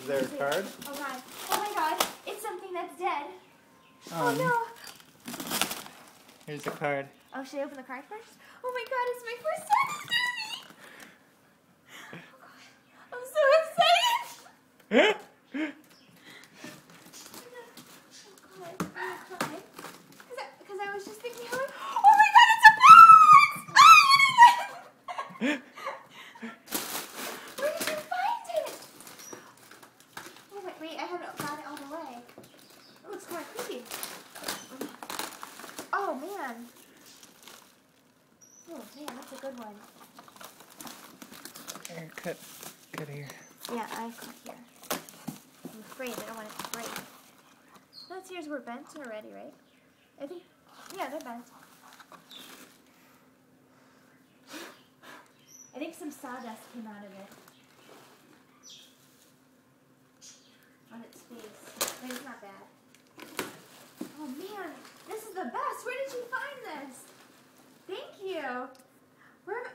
Is there a card? Oh god. Oh my god. It's something that's dead. Oh no. Here's the card. Oh, should I open the card first? Oh my god, it's my first time movie! Oh god. I'm so excited! Oh god, I'm gonna cry. Because I was just thinking how oh my god, it's a box! Where did you find it? Oh wait, I haven't got it all the way. It looks kind of creepy. Oh man. Oh man, that's a good one. Here, cut here. Yeah, I cut here. I'm afraid I don't want it to break. Those ears were bent already, right? I think, yeah, they're bent. I think some sawdust came out of it. On its face. But it's not bad. Oh man, this is the best. Where did you find this? Thank you.